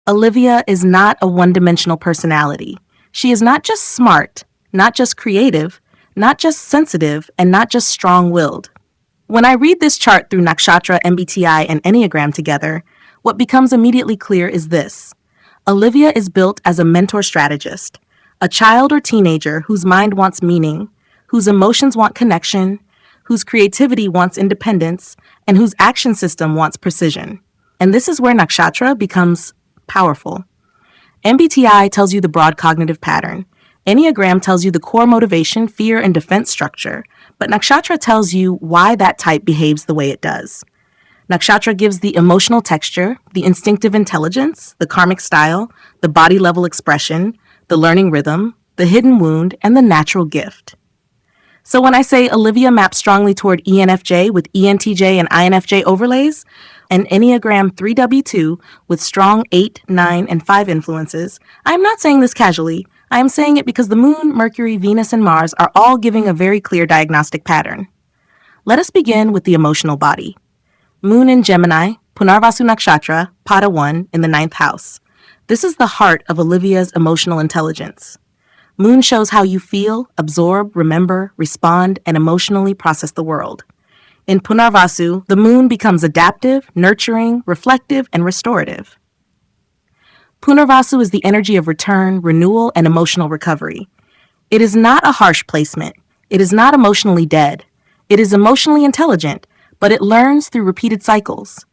Olivia is not a one-dimensional personality. She is not just smart, not just creative, not just sensitive, and not just strong-willed. When I read this chart through Nakshatra MBTI and Enneagram together, what becomes immediately clear is this. Olivia is built as a mentor strategist, a child or teenager whose mind wants meaning, whose emotions want connection, whose creativity wants independence, and whose action system wants precision. And this is where Nakshatra becomes powerful. MBTI tells you the broad cognitive pattern. Enneagram tells you the core motivation, fear, and defense structure, but Nakshatra tells you why that type behaves the way it does. Nakshatra gives the emotional texture, the instinctive intelligence, the karmic style, the body-level expression, the learning rhythm, the hidden wound, and the natural gift. So when I say Olivia maps strongly toward ENFJ with ENTJ and INFJ overlays, and Enneagram 3W2 with strong 8, 9, and 5 influences, I am not saying this casually. I am saying it because the Moon, Mercury, Venus, and Mars are all giving a very clear diagnostic pattern. Let us begin with the emotional body. Moon in Gemini, Punarvasu Nakshatra, Pada 1 in the 9th house. This is the heart of Olivia's emotional intelligence. Moon shows how you feel, absorb, remember, respond, and emotionally process the world. In Punarvasu, the moon becomes adaptive, nurturing, reflective, and restorative. Punarvasu is the energy of return, renewal, and emotional recovery. It is not a harsh placement. It is not emotionally dead. It is emotionally intelligent, but it learns through repeated cycles.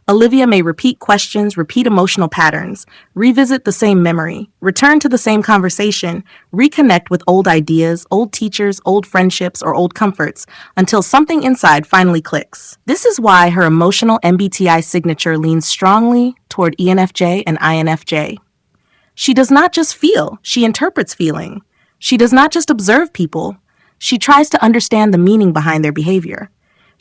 Olivia may repeat questions, repeat emotional patterns, revisit the same memory, return to the same conversation, reconnect with old ideas, old teachers, old friendships, or old comforts until something inside finally clicks. This is why her emotional MBTI signature leans strongly toward ENFJ and INFJ. She does not just feel, she interprets feeling. She does not just observe people, she tries to understand the meaning behind their behavior.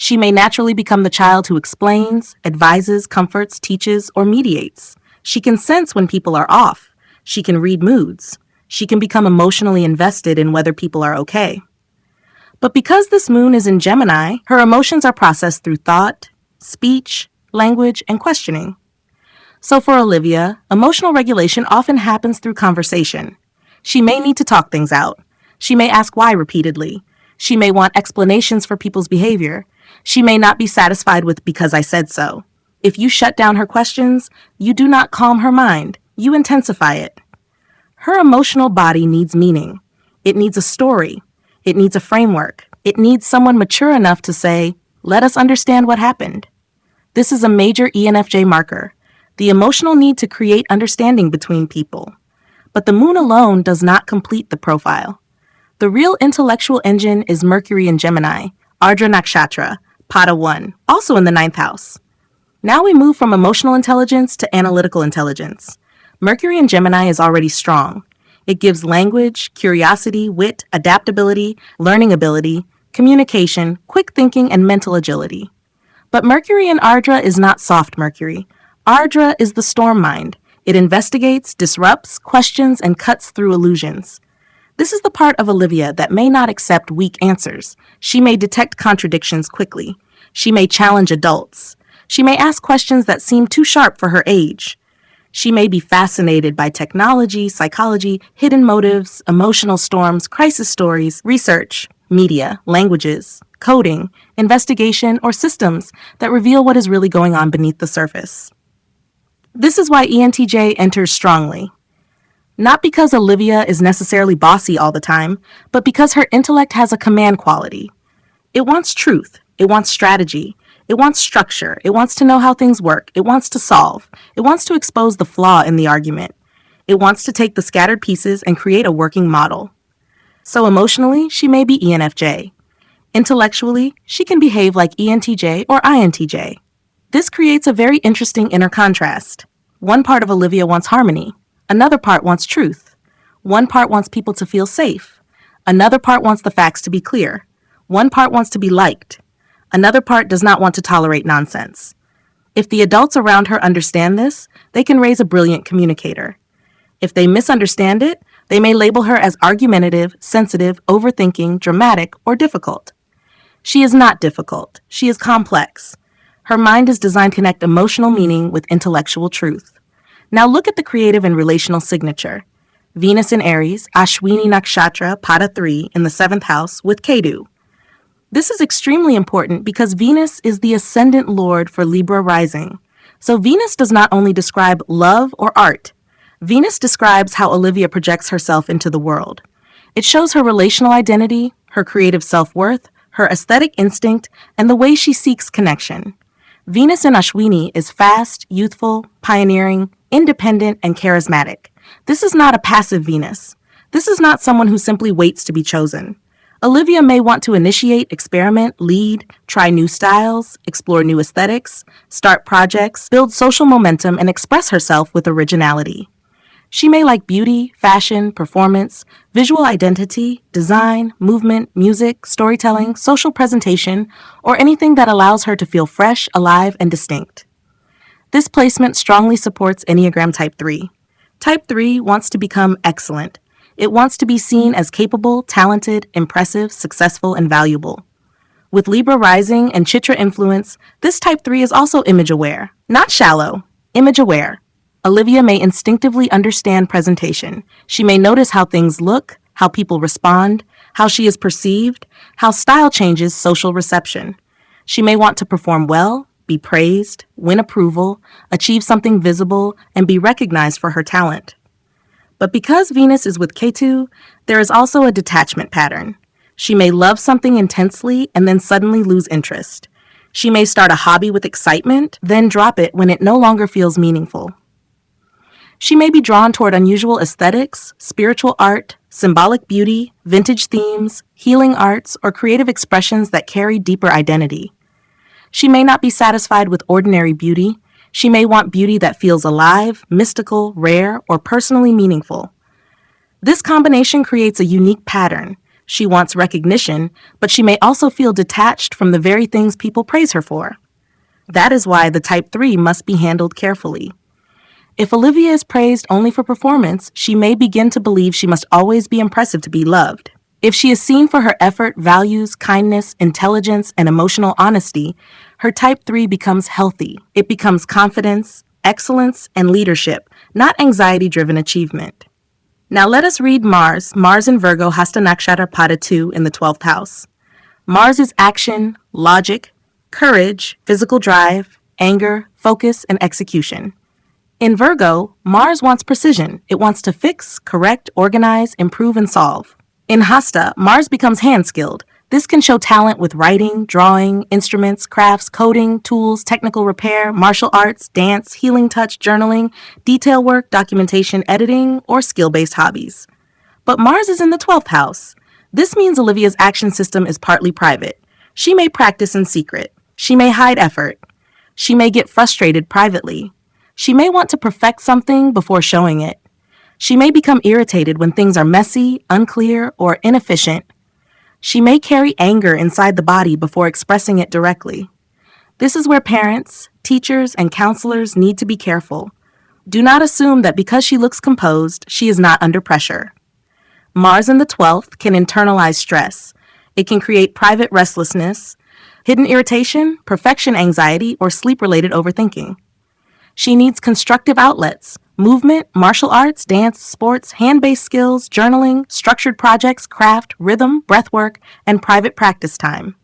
She may naturally become the child who explains, advises, comforts, teaches, or mediates. She can sense when people are off. She can read moods. She can become emotionally invested in whether people are okay. But because this moon is in Gemini, her emotions are processed through thought, speech, language, and questioning. So for Olivia, emotional regulation often happens through conversation. She may need to talk things out. She may ask why repeatedly. She may want explanations for people's behavior. She may not be satisfied with because I said so. If you shut down her questions, you do not calm her mind. You intensify it. Her emotional body needs meaning. It needs a story. It needs a framework. It needs someone mature enough to say, let us understand what happened. This is a major ENFJ marker, the emotional need to create understanding between people. But the moon alone does not complete the profile. The real intellectual engine is Mercury in Gemini, Ardra Nakshatra, Pada 1, also in the 9th house. Now we move from emotional intelligence to analytical intelligence. Mercury in Gemini is already strong. It gives language, curiosity, wit, adaptability, learning ability, communication, quick thinking, and mental agility. But Mercury in Ardra is not soft Mercury. Ardra is the storm mind. It investigates, disrupts, questions, and cuts through illusions. This is the part of Olivia that may not accept weak answers. She may detect contradictions quickly. She may challenge adults. She may ask questions that seem too sharp for her age. She may be fascinated by technology, psychology, hidden motives, emotional storms, crisis stories, research, media, languages, coding, investigation, or systems that reveal what is really going on beneath the surface. This is why ENTJ enters strongly. Not because Olivia is necessarily bossy all the time, but because her intellect has a command quality. It wants truth. It wants strategy. It wants structure. It wants to know how things work. It wants to solve. It wants to expose the flaw in the argument. It wants to take the scattered pieces and create a working model. So emotionally, she may be ENFJ. Intellectually, she can behave like ENTJ or INTJ. This creates a very interesting inner contrast. One part of Olivia wants harmony. Another part wants truth. One part wants people to feel safe. Another part wants the facts to be clear. One part wants to be liked. Another part does not want to tolerate nonsense. If the adults around her understand this, they can raise a brilliant communicator. If they misunderstand it, they may label her as argumentative, sensitive, overthinking, dramatic, or difficult. She is not difficult. She is complex. Her mind is designed to connect emotional meaning with intellectual truth. Now look at the creative and relational signature. Venus in Aries, Ashwini Nakshatra, Pada 3 in the 7th house with Ketu. This is extremely important because Venus is the ascendant lord for Libra rising. So Venus does not only describe love or art. Venus describes how Olivia projects herself into the world. It shows her relational identity, her creative self-worth, her aesthetic instinct, and the way she seeks connection. Venus in Ashwini is fast, youthful, pioneering, independent, and charismatic. This is not a passive Venus. This is not someone who simply waits to be chosen. Olivia may want to initiate, experiment, lead, try new styles, explore new aesthetics, start projects, build social momentum, and express herself with originality. She may like beauty, fashion, performance, visual identity, design, movement, music, storytelling, social presentation, or anything that allows her to feel fresh, alive, and distinct. This placement strongly supports Enneagram Type 3. Type 3 wants to become excellent. It wants to be seen as capable, talented, impressive, successful, and valuable. With Libra rising and Chitra influence, this Type 3 is also image-aware. Not shallow, image-aware. Olivia may instinctively understand presentation. She may notice how things look, how people respond, how she is perceived, how style changes social reception. She may want to perform well, be praised, win approval, achieve something visible, and be recognized for her talent. But because Venus is with Ketu, there is also a detachment pattern. She may love something intensely and then suddenly lose interest. She may start a hobby with excitement, then drop it when it no longer feels meaningful. She may be drawn toward unusual aesthetics, spiritual art, symbolic beauty, vintage themes, healing arts, or creative expressions that carry deeper identity. She may not be satisfied with ordinary beauty. She may want beauty that feels alive, mystical, rare, or personally meaningful. This combination creates a unique pattern. She wants recognition, but she may also feel detached from the very things people praise her for. That is why the Type 3 must be handled carefully. If Olivia is praised only for performance, she may begin to believe she must always be impressive to be loved. If she is seen for her effort, values, kindness, intelligence, and emotional honesty, her Type 3 becomes healthy. It becomes confidence, excellence, and leadership, not anxiety-driven achievement. Now let us read Mars in Virgo, Hasta Nakshatra Pada 2 in the 12th house. Mars is action, logic, courage, physical drive, anger, focus, and execution. In Virgo, Mars wants precision. It wants to fix, correct, organize, improve, and solve. In Hasta, Mars becomes hand-skilled. This can show talent with writing, drawing, instruments, crafts, coding, tools, technical repair, martial arts, dance, healing touch, journaling, detail work, documentation, editing, or skill-based hobbies. But Mars is in the 12th house. This means Olivia's action system is partly private. She may practice in secret. She may hide effort. She may get frustrated privately. She may want to perfect something before showing it. She may become irritated when things are messy, unclear, or inefficient. She may carry anger inside the body before expressing it directly. This is where parents, teachers, and counselors need to be careful. Do not assume that because she looks composed, she is not under pressure. Mars in the 12th can internalize stress. It can create private restlessness, hidden irritation, perfection anxiety, or sleep-related overthinking. She needs constructive outlets, movement, martial arts, dance, sports, hand-based skills, journaling, structured projects, craft, rhythm, breathwork, and private practice time.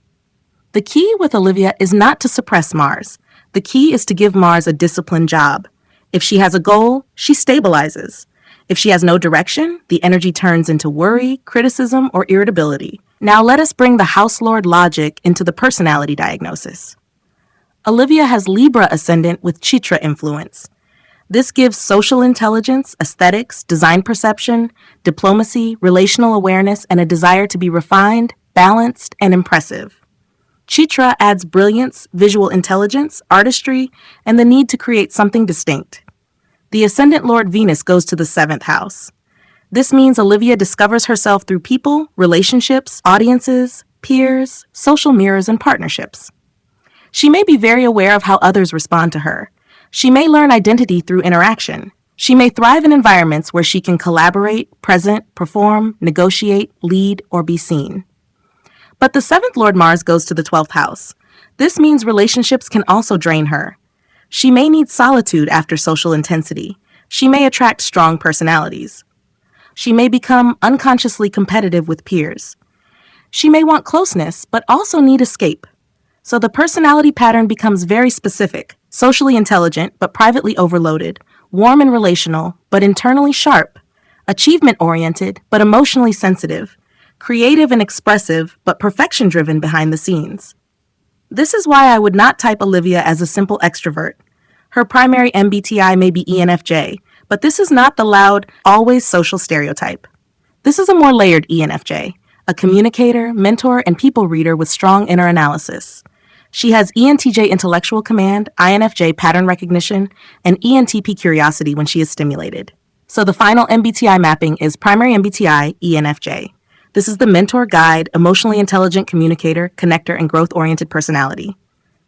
The key with Olivia is not to suppress Mars. The key is to give Mars a disciplined job. If she has a goal, she stabilizes. If she has no direction, the energy turns into worry, criticism, or irritability. Now let us bring the House Lord logic into the personality diagnosis. Olivia has Libra ascendant with Chitra influence. This gives social intelligence, aesthetics, design perception, diplomacy, relational awareness, and a desire to be refined, balanced, and impressive. Chitra adds brilliance, visual intelligence, artistry, and the need to create something distinct. The ascendant Lord Venus goes to the 7th house. This means Olivia discovers herself through people, relationships, audiences, peers, social mirrors, and partnerships. She may be very aware of how others respond to her. She may learn identity through interaction. She may thrive in environments where she can collaborate, present, perform, negotiate, lead, or be seen. But the 7th Lord Mars goes to the 12th house. This means relationships can also drain her. She may need solitude after social intensity. She may attract strong personalities. She may become unconsciously competitive with peers. She may want closeness, but also need escape. So the personality pattern becomes very specific, socially intelligent, but privately overloaded, warm and relational, but internally sharp, achievement-oriented, but emotionally sensitive, creative and expressive, but perfection-driven behind the scenes. This is why I would not type Olivia as a simple extrovert. Her primary MBTI may be ENFJ, but this is not the loud, always social stereotype. This is a more layered ENFJ, a communicator, mentor, and people reader with strong inner analysis. She has ENTJ intellectual command, INFJ pattern recognition, and ENTP curiosity when she is stimulated. So the final MBTI mapping is primary MBTI, ENFJ. This is the mentor, guide, emotionally intelligent communicator, connector, and growth-oriented personality.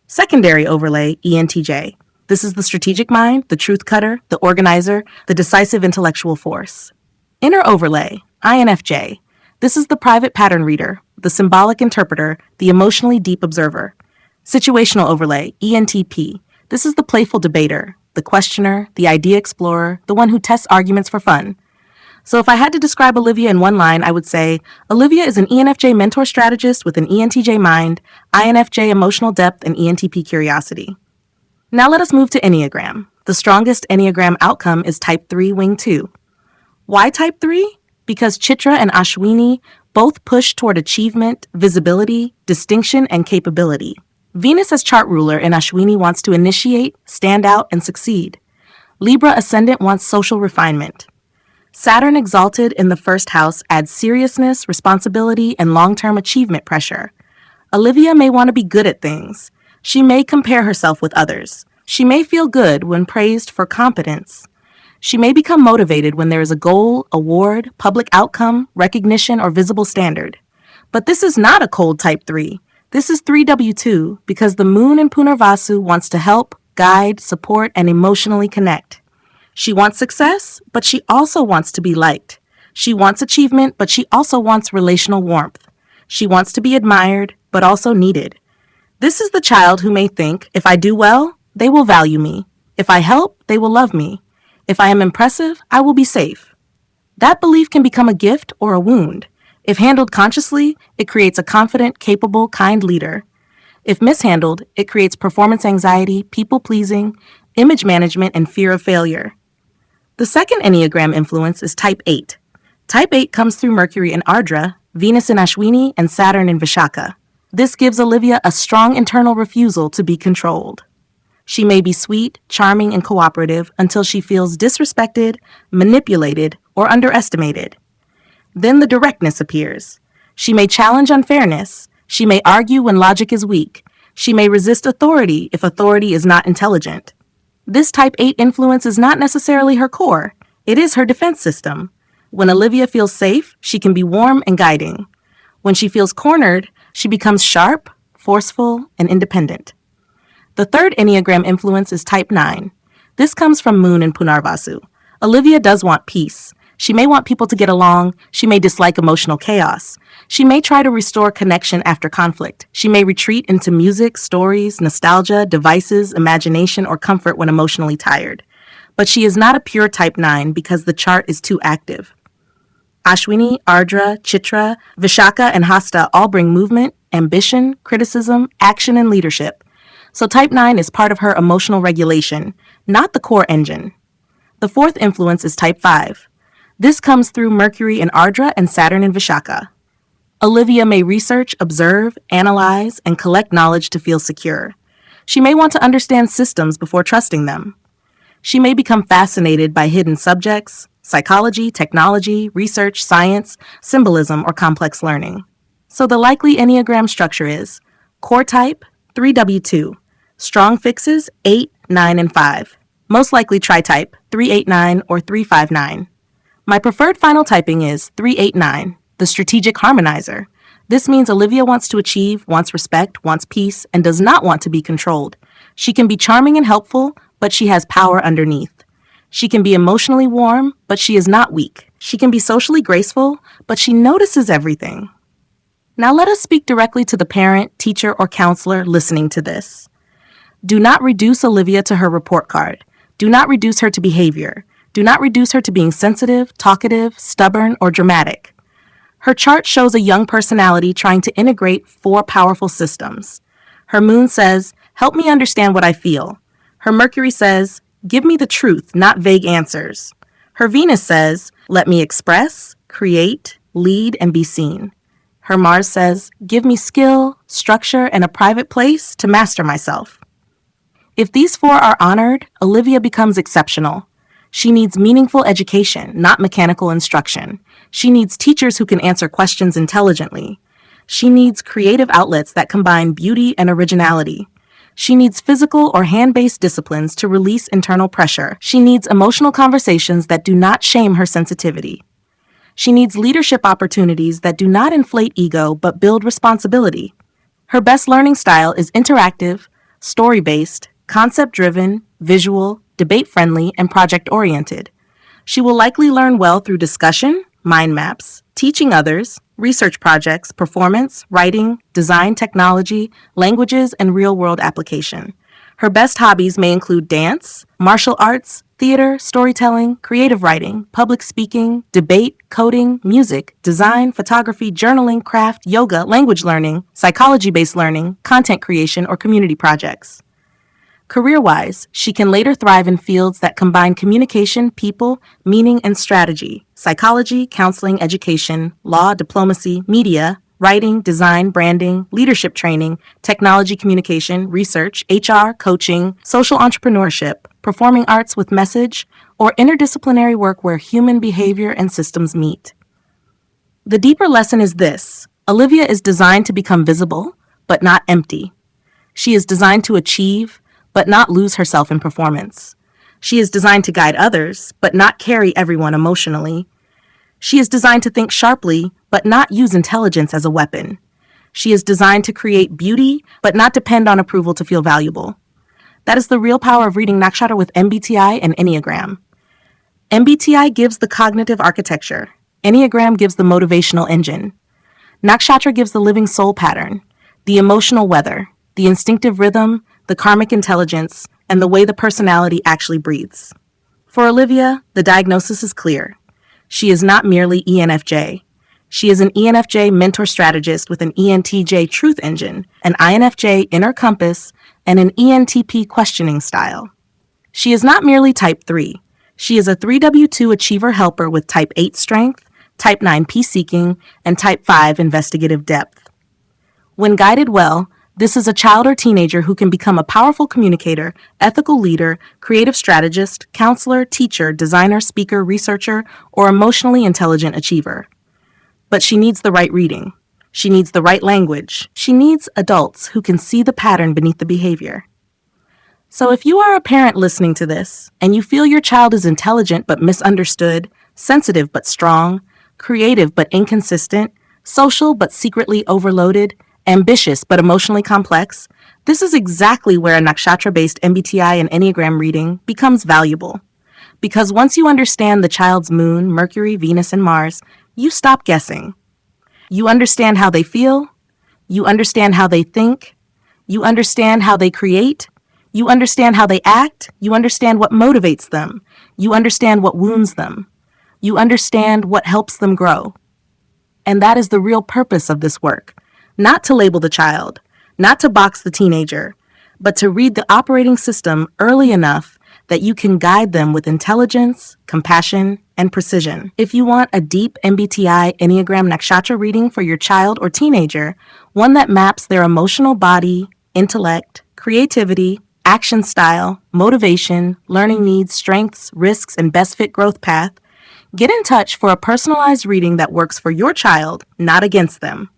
Secondary overlay, ENTJ. This is the strategic mind, the truth cutter, the organizer, the decisive intellectual force. Inner overlay, INFJ. This is the private pattern reader, the symbolic interpreter, the emotionally deep observer. Situational overlay, ENTP. This is the playful debater, the questioner, the idea explorer, the one who tests arguments for fun. So if I had to describe Olivia in one line, I would say, Olivia is an ENFJ mentor strategist with an ENTJ mind, INFJ emotional depth, and ENTP curiosity. Now let us move to Enneagram. The strongest Enneagram outcome is Type 3, Wing 2. Why Type 3? Because Chitra and Ashwini both push toward achievement, visibility, distinction, and capability. Venus as chart ruler in Ashwini wants to initiate, stand out, and succeed. Libra ascendant wants social refinement. Saturn exalted in the first house adds seriousness, responsibility, and long-term achievement pressure. Olivia may want to be good at things. She may compare herself with others. She may feel good when praised for competence. She may become motivated when there is a goal, award, public outcome, recognition, or visible standard. But this is not a cold Type 3. This is 3W2 because the moon in Punarvasu wants to help, guide, support, and emotionally connect. She wants success, but she also wants to be liked. She wants achievement, but she also wants relational warmth. She wants to be admired, but also needed. This is the child who may think, if I do well, they will value me. If I help, they will love me. If I am impressive, I will be safe. That belief can become a gift or a wound. If handled consciously, it creates a confident, capable, kind leader. If mishandled, it creates performance anxiety, people-pleasing, image management, and fear of failure. The second Enneagram influence is Type 8. Type 8 comes through Mercury in Ardra, Venus in Ashwini, and Saturn in Vishaka. This gives Olivia a strong internal refusal to be controlled. She may be sweet, charming, and cooperative until she feels disrespected, manipulated, or underestimated. Then the directness appears. She may challenge unfairness. She may argue when logic is weak. She may resist authority if authority is not intelligent. This Type 8 influence is not necessarily her core. It is her defense system. When Olivia feels safe, she can be warm and guiding. When she feels cornered, she becomes sharp, forceful, and independent. The third Enneagram influence is Type 9. This comes from Moon in Punarvasu. Olivia does want peace. She may want people to get along. She may dislike emotional chaos. She may try to restore connection after conflict. She may retreat into music, stories, nostalgia, devices, imagination, or comfort when emotionally tired. But she is not a pure Type 9 because the chart is too active. Ashwini, Ardra, Chitra, Vishaka, and Hasta all bring movement, ambition, criticism, action, and leadership. So Type 9 is part of her emotional regulation, not the core engine. The fourth influence is Type 5. This comes through Mercury in Ardra and Saturn in Vishaka. Olivia may research, observe, analyze, and collect knowledge to feel secure. She may want to understand systems before trusting them. She may become fascinated by hidden subjects, psychology, technology, research, science, symbolism, or complex learning. So the likely Enneagram structure is core type, 3W2, strong fixes, 8, 9, and 5. Most likely tri-type, 389 or 359. My preferred final typing is 389, the strategic harmonizer. This means Olivia wants to achieve, wants respect, wants peace, and does not want to be controlled. She can be charming and helpful, but she has power underneath. She can be emotionally warm, but she is not weak. She can be socially graceful, but she notices everything. Now let us speak directly to the parent, teacher, or counselor listening to this. Do not reduce Olivia to her report card. Do not reduce her to behavior. Do not reduce her to being sensitive, talkative, stubborn, or dramatic. Her chart shows a young personality trying to integrate 4 powerful systems. Her moon says, help me understand what I feel. Her Mercury says, give me the truth, not vague answers. Her Venus says, let me express, create, lead, and be seen. Her Mars says, give me skill, structure, and a private place to master myself. If these 4 are honored, Olivia becomes exceptional. She needs meaningful education, not mechanical instruction. She needs teachers who can answer questions intelligently. She needs creative outlets that combine beauty and originality. She needs physical or hand-based disciplines to release internal pressure. She needs emotional conversations that do not shame her sensitivity. She needs leadership opportunities that do not inflate ego but build responsibility. Her best learning style is interactive, story-based, concept-driven, visual, debate-friendly, and project-oriented. She will likely learn well through discussion, mind maps, teaching others, research projects, performance, writing, design, technology, languages, and real-world application. Her best hobbies may include dance, martial arts, theater, storytelling, creative writing, public speaking, debate, coding, music, design, photography, journaling, craft, yoga, language learning, psychology-based learning, content creation, or community projects. Career-wise, she can later thrive in fields that combine communication, people, meaning, and strategy, psychology, counseling, education, law, diplomacy, media, writing, design, branding, leadership training, technology communication, research, HR, coaching, social entrepreneurship, performing arts with message, or interdisciplinary work where human behavior and systems meet. The deeper lesson is this: Olivia is designed to become visible, but not empty. She is designed to achieve, but not lose herself in performance. She is designed to guide others, but not carry everyone emotionally. She is designed to think sharply, but not use intelligence as a weapon. She is designed to create beauty, but not depend on approval to feel valuable. That is the real power of reading Nakshatra with MBTI and Enneagram. MBTI gives the cognitive architecture. Enneagram gives the motivational engine. Nakshatra gives the living soul pattern, the emotional weather, the instinctive rhythm, the karmic intelligence, and the way the personality actually breathes. For Olivia, the diagnosis is clear. She is not merely ENFJ. She is an ENFJ mentor strategist with an ENTJ truth engine, an INFJ inner compass, and an ENTP questioning style. She is not merely type 3. She is a 3W2 achiever helper with type 8 strength, type 9 peace-seeking, and type 5 investigative depth. When guided well, this is a child or teenager who can become a powerful communicator, ethical leader, creative strategist, counselor, teacher, designer, speaker, researcher, or emotionally intelligent achiever. But she needs the right reading. She needs the right language. She needs adults who can see the pattern beneath the behavior. So if you are a parent listening to this, and you feel your child is intelligent but misunderstood, sensitive but strong, creative but inconsistent, social but secretly overloaded, ambitious but emotionally complex, this is exactly where a nakshatra-based MBTI and Enneagram reading becomes valuable. Because once you understand the child's moon, Mercury, Venus, and Mars, you stop guessing. You understand how they feel, you understand how they think, you understand how they create, you understand how they act, you understand what motivates them, you understand what wounds them, you understand what helps them grow. And that is the real purpose of this work. Not to label the child, not to box the teenager, but to read the operating system early enough that you can guide them with intelligence, compassion, and precision. If you want a deep MBTI Enneagram Nakshatra reading for your child or teenager, one that maps their emotional body, intellect, creativity, action style, motivation, learning needs, strengths, risks, and best fit growth path, get in touch for a personalized reading that works for your child, not against them.